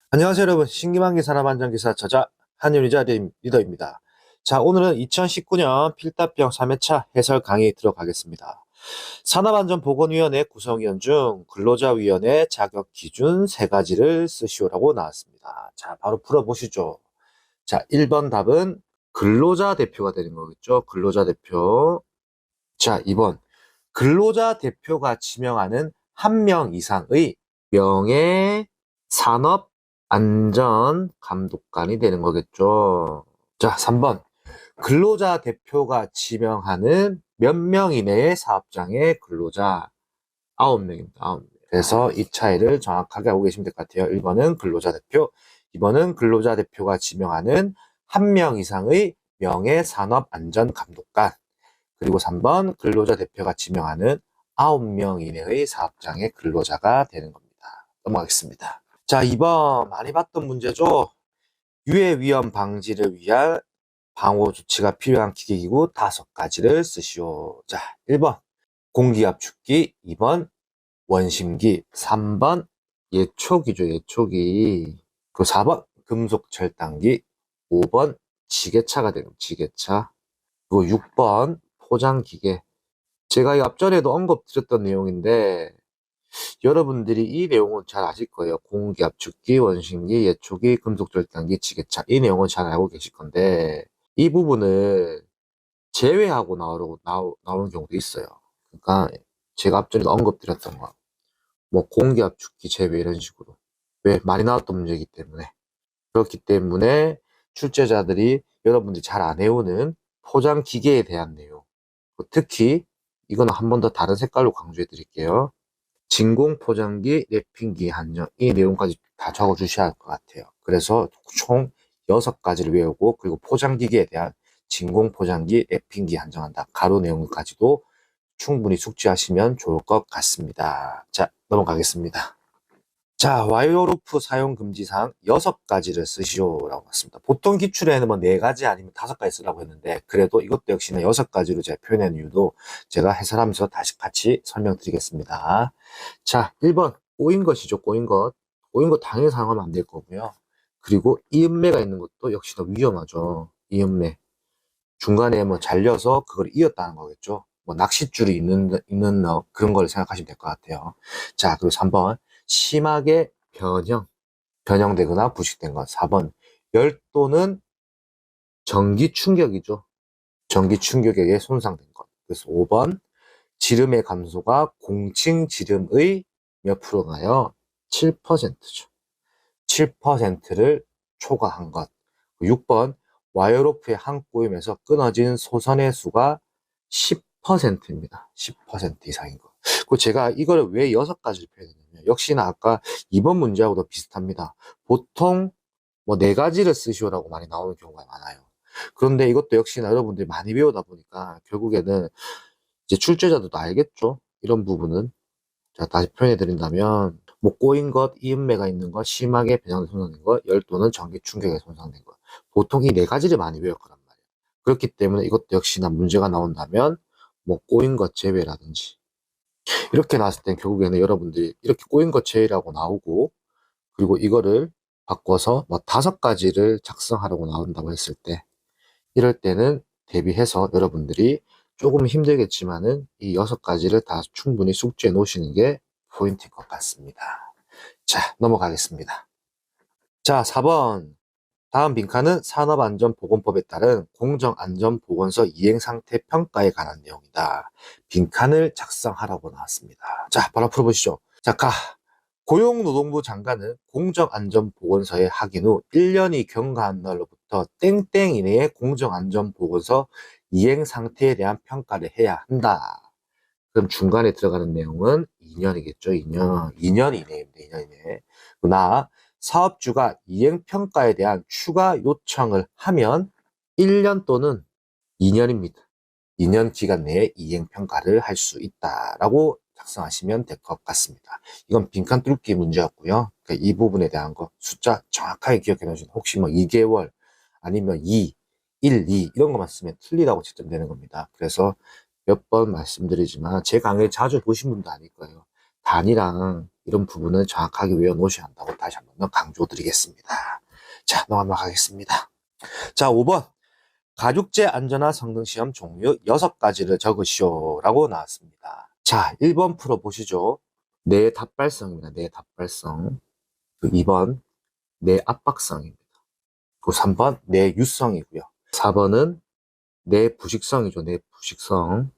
안녕하세요 여러분, 신기반기 산업안전기사 저자 한윤이자 리더입니다. 자, 오늘은 2019년 필답형 3회차 해설 강의 들어가겠습니다. 산업안전보건위원회 구성위원 중 근로자위원회 자격기준 3가지를 쓰시오라고 나왔습니다. 자, 바로 풀어보시죠. 자, 1번 답은 근로자 대표가 되는 거겠죠. 근로자 대표. 자, 2번 근로자 대표가 지명하는 1명 이상의 명예 산업 안전 감독관이 되는 거겠죠. 자, 3번. 근로자 대표가 지명하는 몇 명 이내의 사업장의 근로자 9명입니다. 9명. 그래서 이 차이를 정확하게 알고 계시면 될 것 같아요. 1번은 근로자 대표, 2번은 근로자 대표가 지명하는 1명 이상의 명예 산업 안전 감독관, 그리고 3번 근로자 대표가 지명하는 9명 이내의 사업장의 근로자가 되는 겁니다. 넘어가겠습니다. 자, 2번 많이 봤던 문제죠. 유해 위험 방지를 위한 방호 조치가 필요한 기계기구 5가지를 쓰시오. 자, 1번 공기압축기, 2번 원심기, 3번 예초기죠. 예초기. 그 4번 금속 절단기, 5번 지게차가 되는 지게차, 그리고 6번 포장기계. 제가 이 앞전에도 언급드렸던 내용인데 여러분들이 이 내용은 잘 아실 거예요. 공기압축기, 원심기, 예초기, 금속절단기, 지게차. 이 내용은 잘 알고 계실 건데 이 부분을 제외하고 나오는 경우도 있어요. 그러니까 제가 앞전에도 언급드렸던 거, 뭐 공기압축기 제외 이런 식으로. 왜? 많이 나왔던 문제이기 때문에. 그렇기 때문에 출제자들이 여러분들이 잘 안 외우는 포장기계에 대한 내용, 특히 이거는 한 번 더 다른 색깔로 강조해 드릴게요. 진공포장기, 랩핑기 한정, 이 내용까지 다 적어 주셔야 할 것 같아요. 그래서 총 6가지를 외우고, 그리고 포장기계에 대한 진공포장기, 랩핑기 한정한다. 가로 내용까지도 충분히 숙지하시면 좋을 것 같습니다. 자, 넘어가겠습니다. 자, 와이어루프 사용 금지사항 6가지를 쓰시오라고 했습니다. 보통 기출에는 뭐 4가지 아니면 5가지 쓰라고 했는데, 그래도 이것도 역시나 6가지로 제가 표현한 이유도 제가 해설하면서 다시 같이 설명드리겠습니다. 자, 1번, 꼬인 것이죠, 꼬인 것. 꼬인 것 당연히 사용하면 안 될 거고요. 그리고 이음매가 있는 것도 역시나 위험하죠. 이음매. 중간에 뭐 잘려서 그걸 이었다는 거겠죠. 뭐 낚싯줄이 있는 그런 걸 생각하시면 될 것 같아요. 자, 그리고 3번. 심하게 변형되거나 부식된 것. 4번. 열 또는 전기 충격이죠. 전기 충격에 의해 손상된 것. 그래서 5번. 지름의 감소가 공칭 지름의 몇 프로가요? 7%죠. 7%를 초과한 것. 6번. 와이어로프의 한 꼬임에서 끊어진 소선의 수가 10%입니다. 10% 이상인 거. 그 제가 이거를 왜 6가지를 표현했냐면, 역시나 아까 2번 문제하고도 비슷합니다. 보통 뭐 4가지를 쓰시오라고 많이 나오는 경우가 많아요. 그런데 이것도 역시나 여러분들이 많이 배우다 보니까 결국에는 이제 출제자들도 알겠죠. 이런 부분은. 자, 다시 표현해 드린다면, 뭐 꼬인 것, 이음매가 있는 것, 심하게 변형된 손상된 것, 열도는 전기 충격에 손상된 것. 보통 이 4가지를 많이 외울 거란 말이에요. 그렇기 때문에 이것도 역시나 문제가 나온다면 뭐 꼬인 것 제외라든지 이렇게 나왔을 땐 결국에는 여러분들이 이렇게 꼬인 것 제외라고 나오고, 그리고 이거를 바꿔서 뭐 5가지를 작성하라고 나온다고 했을 때, 이럴 때는 대비해서 여러분들이 조금 힘들겠지만은 이 6가지를 다 충분히 숙지해 놓으시는 게 포인트일 것 같습니다. 자, 넘어가겠습니다. 자, 4번. 다음 빈칸은 산업안전보건법에 따른 공정안전보건서 이행상태 평가에 관한 내용이다. 빈칸을 작성하라고 나왔습니다. 자, 바로 풀어보시죠. 자, 고용노동부 장관은 공정안전보건서의 확인 후 1년이 경과한 날로부터 땡땡 이내에 공정안전보건서 이행상태에 대한 평가를 해야 한다. 그럼 중간에 들어가는 내용은 2년이겠죠. 2년. 2년 이내입니다. 2년 이내. 그러나 사업주가 이행평가에 대한 추가 요청을 하면 1년 또는 2년입니다. 2년 기간 내에 이행평가를 할 수 있다라고 작성하시면 될 것 같습니다. 이건 빈칸 뚫기 문제였고요. 그러니까 이 부분에 대한 거 숫자 정확하게 기억해 놓으시면, 혹시 뭐 2개월 아니면 2, 1, 2 이런 것만 쓰면 틀리다고 채점되는 겁니다. 그래서 몇 번 말씀드리지만 제 강의 자주 보신 분도 아닐 거예요. 단위랑 이런 부분은 정확하게 외워 놓으셔야 한다고 다시 한번 더 강조드리겠습니다. 자, 넘어가겠습니다. 자, 5번. 가죽재 안전화 성능 시험 종류 6가지를 적으시오라고 나왔습니다. 자, 1번 풀어보시죠. 내 답발성입니다. 내 답발성. 2번 내 압박성입니다. 3번 내 유성이고요. 4번은 내 부식성이죠. 내 부식성.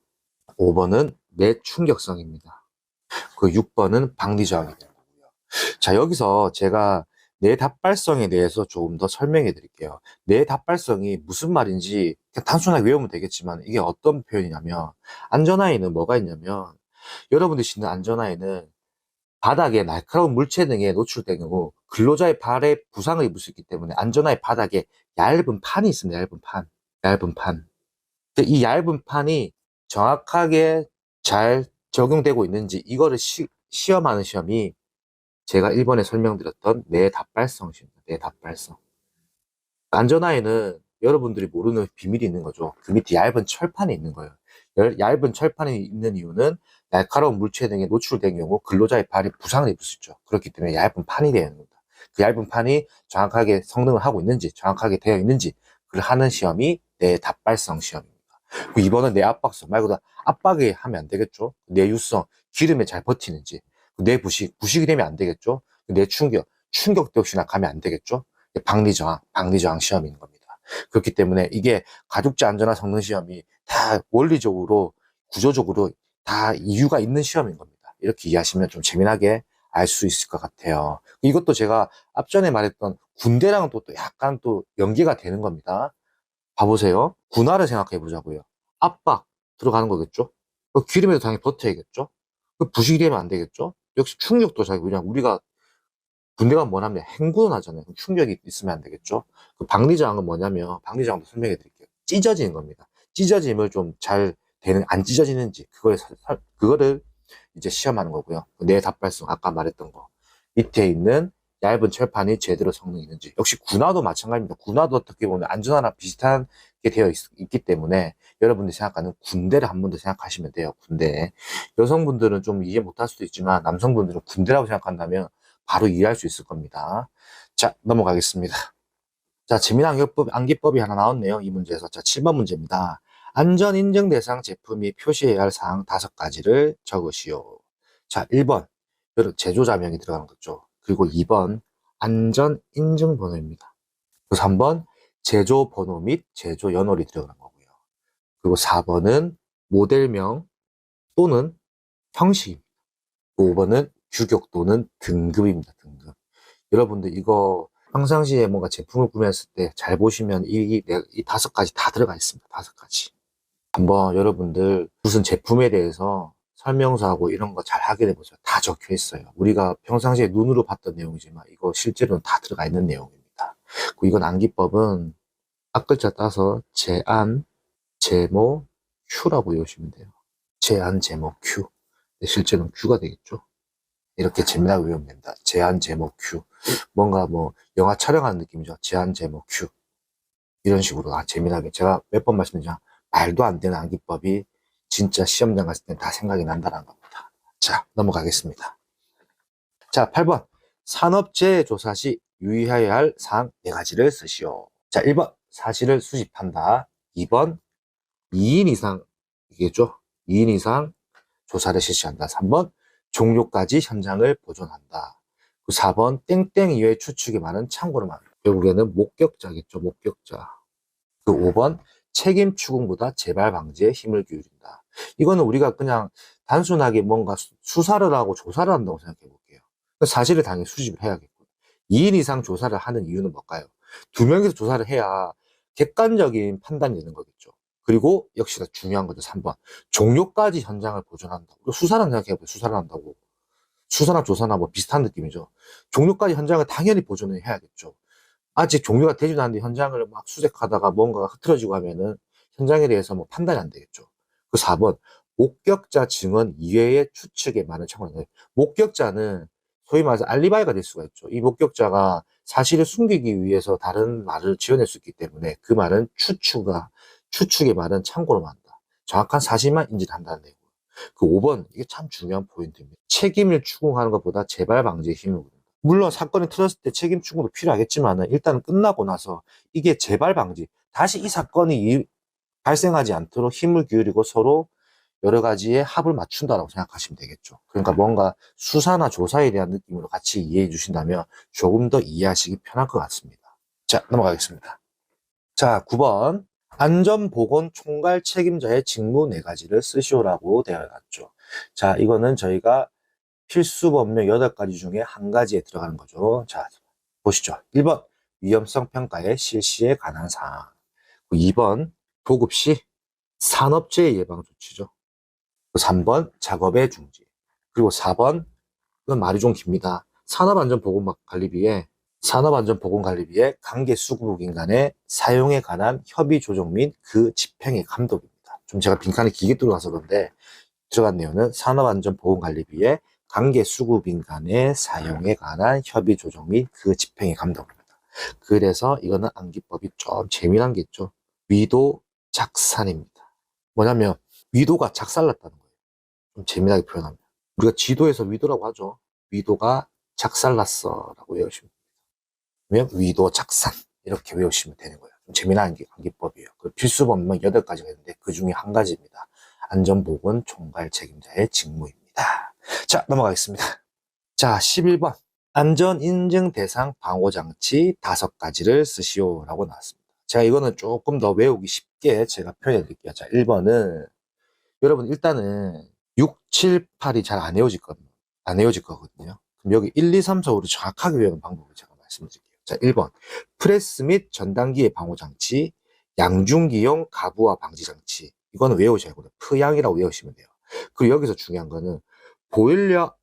5번은 내 충격성입니다. 6번은 방리저항이 되는 거고요. 자, 여기서 제가 내 답발성에 대해서 조금 더 설명해 드릴게요. 내 답발성이 무슨 말인지 그냥 단순하게 외우면 되겠지만, 이게 어떤 표현이냐면, 안전하에는 뭐가 있냐면, 여러분들이 신는 안전하에는 바닥에 날카로운 물체 등에 노출된 경우 근로자의 발에 부상을 입을 수 있기 때문에 안전하의 바닥에 얇은 판이 있습니다. 얇은 판. 얇은 판. 이 얇은 판이 정확하게 잘 적용되고 있는지 이거를 시험하는 시험이 제가 1번에 설명드렸던 내답발성 시험입니다. 내답발성. 안전하에는 여러분들이 모르는 비밀이 있는 거죠. 그 밑에 얇은 철판이 있는 거예요. 얇은 철판이 있는 이유는 날카로운 물체 등에 노출된 경우 근로자의 발이 부상을 입을 수 있죠. 그렇기 때문에 얇은 판이 되는 겁니다. 그 얇은 판이 정확하게 성능을 하고 있는지, 정확하게 되어 있는지 그걸 하는 시험이 내답발성 시험입니다. 그 2번은 내압박성 말 그대로 압박에 하면 안 되겠죠. 내유성, 기름에 잘 버티는지. 내부식이 되면 안 되겠죠. 충격도 역시나 가면 안 되겠죠. 방리저항 시험인 겁니다. 그렇기 때문에 이게 가죽재 안전화 성능 시험이 다 원리적으로, 구조적으로 다 이유가 있는 시험인 겁니다. 이렇게 이해하시면 좀 재미나게 알 수 있을 것 같아요. 이것도 제가 앞전에 말했던 군대랑은 또 약간 또 연계가 되는 겁니다. 봐보세요. 군화를 생각해 보자고요. 압박 들어가는 거겠죠? 기름에도 당연히 버텨야겠죠? 부식이 되면 안 되겠죠? 역시 충격도 그냥 우리가 군대가 뭐냐면 행군을 하잖아요. 충격이 있으면 안 되겠죠? 방리저항은 뭐냐면, 방리저항도 설명해 드릴게요. 찢어지는 겁니다. 찢어짐을 좀 잘 안 찢어지는지, 그거를 이제 시험하는 거고요. 내 답발성, 아까 말했던 거. 밑에 있는 얇은 철판이 제대로 성능이 있는지. 역시 군화도 마찬가지입니다. 군화도 어떻게 보면 안전화랑 비슷한 게 되어 있기 때문에 여러분들이 생각하는 군대를 한 번 더 생각하시면 돼요. 군대. 여성분들은 좀 이해 못할 수도 있지만 남성분들은 군대라고 생각한다면 바로 이해할 수 있을 겁니다. 자, 넘어가겠습니다. 자, 재미난 암기법이 하나 나왔네요. 이 문제에서. 자, 7번 문제입니다. 안전 인증 대상 제품이 표시해야 할 사항 5가지를 적으시오. 자, 1번. 제조자명이 들어가는 거죠. 그리고 2번. 안전 인증 번호입니다. 그리고 3번. 제조 번호 및 제조 연월이 들어가는 거고요. 그리고 4번은 모델명 또는 형식입니다. 5번은 규격 또는 등급입니다. 등급. 여러분들 이거 평상시에 뭔가 제품을 구매했을 때 잘 보시면 이 5가지 다 들어가 있습니다. 5가지. 한번 여러분들 무슨 제품에 대해서 설명서하고 이런 거 잘 확인해 보세요. 다 적혀 있어요. 우리가 평상시에 눈으로 봤던 내용이지만 이거 실제로는 다 들어가 있는 내용입니다. 그리고 이건 암기법은 앞글자 따서 제안, 제모, 큐라고 외우시면 돼요. 제안, 제모, 큐. 실제로는 큐가 되겠죠. 이렇게 재미나게 외우면 됩니다. 제안, 제모, 큐. 뭔가 뭐 영화 촬영하는 느낌이죠. 제안, 제모, 큐. 이런 식으로 재미나게 제가 몇 번 말씀드리죠. 말도 안 되는 암기법이 진짜 시험장 갔을 때 다 생각이 난다는 겁니다. 자, 넘어가겠습니다. 자, 8번. 산업재해 조사 시 유의해야 할 사항 4가지를 쓰시오. 자, 1번. 사실을 수집한다. 2번. 2인 이상, 이겠죠? 2인 이상 조사를 실시한다. 3번. 종료까지 현장을 보존한다. 4번. 땡땡 이외의 추측이 많은 참고로 많다. 결국에는 목격자겠죠. 목격자. 5번. 책임 추궁보다 재발 방지에 힘을 기울인다. 이거는 우리가 그냥 단순하게 뭔가 수사를 하고 조사를 한다고 생각해 볼게요. 사실을 당연히 수집을 해야겠고. 2인 이상 조사를 하는 이유는 뭘까요? 2명이서 조사를 해야 객관적인 판단이 되는 거겠죠. 그리고 역시나 중요한 거죠. 3번. 종료까지 현장을 보존한다. 수사를 생각해보세요. 수사를 한다고. 수사나 조사나 뭐 비슷한 느낌이죠. 종료까지 현장을 당연히 보존을 해야겠죠. 아직 종료가 되지도 않는데 현장을 막 수색하다가 뭔가가 흐트러지고 하면은 현장에 대해서 뭐 판단이 안 되겠죠. 그 4번. 목격자 증언 이외의 추측에 많은 참고를 해요. 목격자는 소위 말해서 알리바이가 될 수가 있죠. 이 목격자가 사실을 숨기기 위해서 다른 말을 지어낼 수 있기 때문에 그 말은 추측의 말은 참고로 한다. 정확한 사실만 인지를 한다는 내용. 그 5번, 이게 참 중요한 포인트입니다. 책임을 추궁하는 것보다 재발 방지에 힘을 기울인다. 물론 사건이 터졌을 때 책임 추궁도 필요하겠지만 일단은 끝나고 나서 이게 재발 방지, 다시 이 사건이 발생하지 않도록 힘을 기울이고 서로 여러 가지의 합을 맞춘다라고 생각하시면 되겠죠. 그러니까 뭔가 수사나 조사에 대한 느낌으로 같이 이해해 주신다면 조금 더 이해하시기 편할 것 같습니다. 자, 넘어가겠습니다. 자, 9번. 안전보건 총괄 책임자의 직무 4가지를 쓰시오라고 되어 있죠. 자, 이거는 저희가 필수 법령 8가지 중에 한 가지에 들어가는 거죠. 자, 보시죠. 1번. 위험성 평가의 실시에 관한 사항. 2번. 보급 시 산업재해 예방 조치죠. 3번. 작업의 중지. 그리고 4번. 이건 말이 좀 깁니다. 산업안전보건관리비에 관계수급인 간의 사용에 관한 협의 조정 및 그 집행의 감독입니다. 좀 제가 빈칸에 길게 들어가서 그런데 들어간 내용은 산업안전보건관리비에 관계수급인 간의 사용에 관한 협의 조정 및 그 집행의 감독입니다. 그래서 이거는 암기법이 좀 재미난 게 있죠. 위도 작산입니다. 뭐냐면 위도가 작살났다는 거예요. 좀 재미나게 표현합니다. 우리가 지도에서 위도라고 하죠. 위도가 작살났어 라고 외우시면 됩니다. 위도 작산 이렇게 외우시면 되는 거예요. 좀 재미난 암기법이에요. 그 필수 법문 8가지가 있는데 그 중에 한 가지입니다. 안전보건 총괄 책임자의 직무입니다. 자, 넘어가겠습니다. 자, 11번. 안전인증 대상 방호장치 5가지를 쓰시오 라고 나왔습니다. 제가 이거는 조금 더 외우기 쉽게 제가 표현해 드릴게요. 자, 1번은 여러분 일단은 6, 7, 8이 잘 안 외워질 거거든요. 그럼 여기 1, 2, 3, 4, 5를 정확하게 외우는 방법을 제가 말씀드릴게요. 자, 1번. 프레스 및 전단기의 방호장치, 양중기용 가부화 방지장치. 이거는 외우셔야 하고요. 프양이라고 외우시면 돼요. 그리고 여기서 중요한 거는 보일러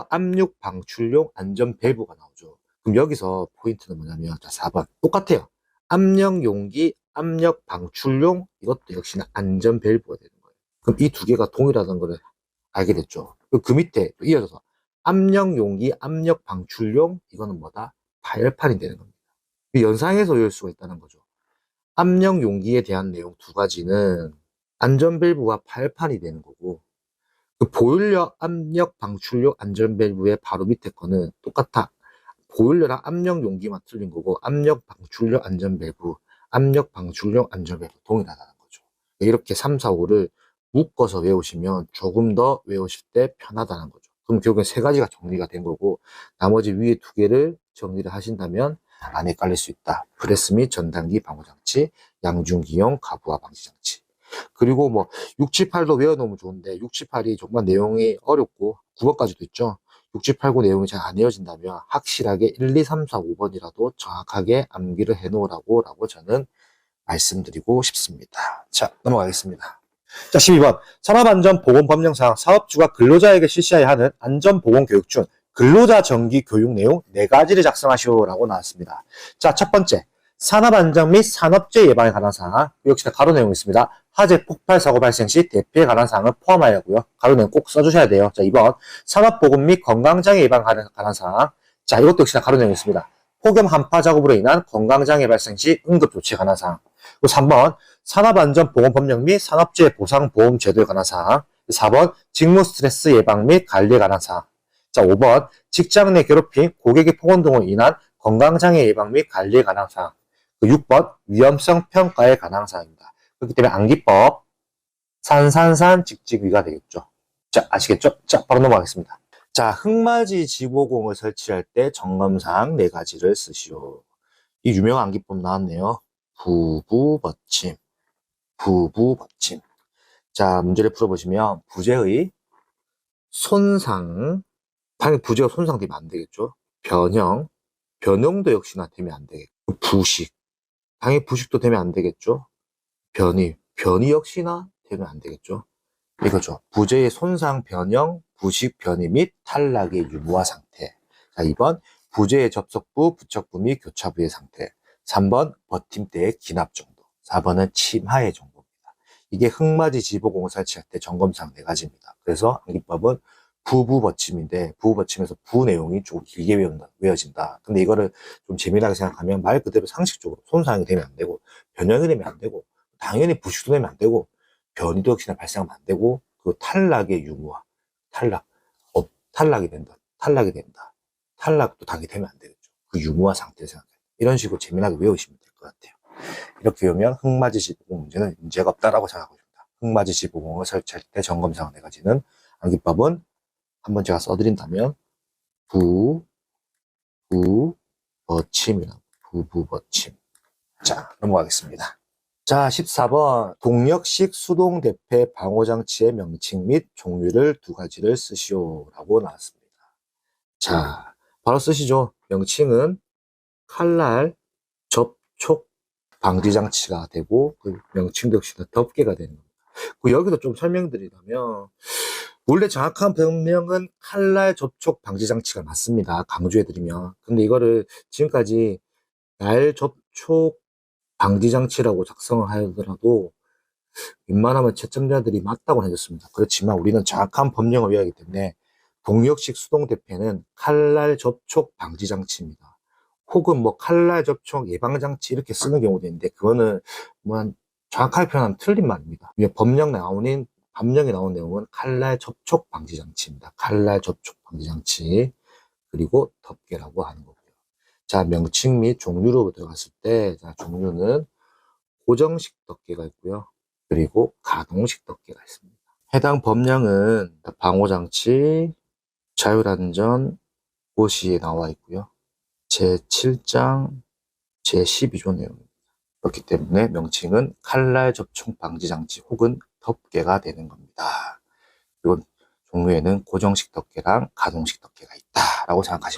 압력 방출용 안전 밸브가 나오죠. 그럼 여기서 포인트는 뭐냐면, 자, 4번. 똑같아요. 압력 용기, 압력 방출용, 이것도 역시나 안전 밸브가 되는 거예요. 그럼 이 2개가 동일하다는 걸 알게 됐죠. 그 밑에 또 이어져서 압력 용기, 압력 방출용, 이거는 뭐다? 파열판이 되는 겁니다. 연상해서 외울 수가 있다는 거죠. 압력 용기에 대한 내용 두 가지는 안전밸브와 파열판이 되는 거고, 그 보일러 압력 방출용 안전밸브의 바로 밑에 거는 똑같아. 보일러랑 압력 용기만 틀린 거고, 압력 방출용 안전밸브, 압력 방출용 안전밸브 동일하다는 거죠. 이렇게 3, 4, 5를 묶어서 외우시면 조금 더 외우실 때 편하다는 거죠. 그럼 결국엔 세 가지가 정리가 된 거고, 나머지 위에 두 개를 정리를 하신다면 안에 깔릴 수 있다. 프레스 및 전단기 방호장치, 양중기용 가부화 방지장치. 그리고 뭐 6, 7, 8도 외워놓으면 좋은데 6, 7, 8이 정말 내용이 어렵고 9번까지도 있죠. 6, 7, 8, 9 내용이 잘 안 외워진다면 확실하게 1, 2, 3, 4, 5번이라도 정확하게 암기를 해놓으라고 저는 말씀드리고 싶습니다. 자, 넘어가겠습니다. 자, 12번. 산업안전보건법령상 사업주가 근로자에게 실시해야 하는 안전보건교육 중 근로자 정기 교육 내용 4가지를 작성하시오라고 나왔습니다. 자, 첫 번째. 산업안전 및 산업재해 예방에 관한 사항, 역시나 가로 내용이 있습니다. 화재 폭발 사고 발생 시 대피에 관한 사항을 포함하여고요. 가로 내용 꼭 써주셔야 돼요. 자, 2번 산업보건 및 건강장애 예방에 관한 사항. 자, 이것도 역시나 가로 내용이 있습니다. 폭염 한파 작업으로 인한 건강장애 발생 시 응급조치에 관한 사항. 그리고 3번 산업안전보건법령 및 산업재해 보상보험 제도에 관한 사항. 4번 직무 스트레스 예방 및 관리에 관한 사항. 자, 5번 직장 내 괴롭힘, 고객의 폭언 등으로 인한 건강장애 예방 및 관리에 관한 사항. 6번 위험성 평가에 관한 사항입니다. 그렇기 때문에 암기법 산산산 직직위가 되겠죠. 자, 아시겠죠? 자, 바로 넘어가겠습니다. 자, 흙맞이 지보공을 설치할 때 점검사항 4가지를 쓰시오. 이 유명한 암기법 나왔네요. 부부받침, 부부받침. 자, 문제를 풀어보시면 부재의 손상, 당연히 부재가 손상되면 안 되겠죠. 변형도 역시나 되면 안 되겠고, 부식, 당연히 부식도 되면 안 되겠죠. 변이 역시나 되면 안 되겠죠. 이거죠. 부재의 손상, 변형, 부식, 변이 및 탈락의 유무화 상태. 자, 2번 부재의 접속부, 부착부 및 교차부의 상태. 3번 버팀대의 기납 정도. 4번은 침하의 정도입니다. 이게 흙맞이 지보공을 설치할 때 점검사항 4가지입니다. 그래서 암기법은 부부받침인데 부부받침에서 부 내용이 좀 길게 외워진다. 근데 이거를 좀 재미나게 생각하면 말 그대로 상식적으로 손상이 되면 안 되고 변형이 되면 안 되고 당연히 부식도 되면 안 되고 변이도 역시나 발생하면 안 되고 그 탈락의 유무화, 탈락이 된다. 탈락도 당연히 되면 안 되겠죠. 그 유무화 상태를 생각해요. 이런 식으로 재미나게 외우시면 될 것 같아요. 이렇게 외우면 흙맞이 지보공 문제는 문제가 없다라고 생각하고 있습니다. 흙맞이 지보공을 설치할 때 점검사항 4가지는 암기법은 한번 제가 써드린다면 부버침이라고 부부버침. 자, 넘어가겠습니다. 자, 14번 동력식 수동 대패 방호장치의 명칭 및 종류를 2가지를 쓰시오라고 나왔습니다. 자, 바로 쓰시죠. 명칭은 칼날 접촉 방지장치가 되고 그 명칭도 역시나 덮개가 되는 겁니다. 여기서 좀 설명드리자면 원래 정확한 병명은 칼날 접촉 방지장치가 맞습니다. 강조해드리면. 근데 이거를 지금까지 날 접촉 방지장치라고 작성을 하더라도 웬만하면 채점자들이 맞다고 해줬습니다. 그렇지만 우리는 정확한 법령을 외워야 하기 때문에 동력식 수동 대패는 칼날 접촉 방지장치입니다. 혹은 뭐 칼날 접촉 예방장치 이렇게 쓰는 경우도 있는데 그거는 뭐 정확하게 표현하면 틀린 말입니다. 법령에 나온 내용은 칼날 접촉 방지장치입니다. 칼날 접촉 방지장치 그리고 덮개라고 하는 거고요. 자, 명칭 및 종류로 들어갔을 때 자, 종류는 고정식 덮개가 있고요. 그리고 가동식 덮개가 있습니다. 해당 법령은 방호장치, 자율안전 고시에 나와 있고요. 제7장 제12조 내용입니다. 그렇기 때문에 명칭은 칼날 접촉 방지장치 혹은 덮개가 되는 겁니다. 그리고 종류에는 고정식 덮개랑 가동식 덮개가 있다라고 생각하시면